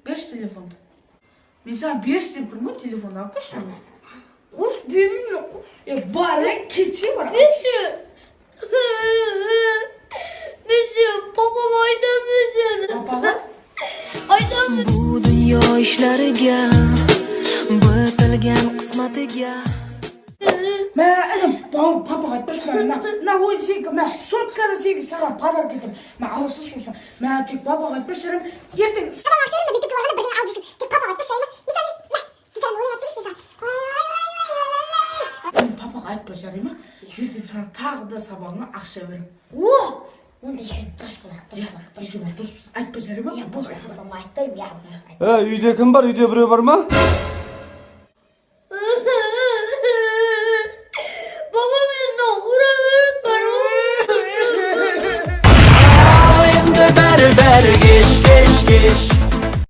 Берші телефонды. Мен саған берші деп тұрмын, телефонды алып берші. Қош, бермеймін, қош. Бар, кетсе бар. Берші. Берші, папам айтамын. Папаға? Айтамын. Bu dunyo ishlariga, bitilgan qismatiga. Мен папаға айтпашпын. На ойын секі, мен соткада секі саған подарок етем. Мен алысыз шоқсан. Мен тек папаға айтпашарым. Ертең Папаға ашарым, мектепке барғанда бірдеңе алып жүрсің. Тек папаға айтпашарым. Мысалы, гитараны ойнап тұрсың саған. папаға айтпашарым. Ертең саған тағы да сабағыңа ақша берем. О, онда екеуміз дос болайық, дос болайық, дос Екеуміз доспыз. Айтпашарым. болайық. Папама айтпаймын, Үйде кім бар? Үйде біреу бар ма?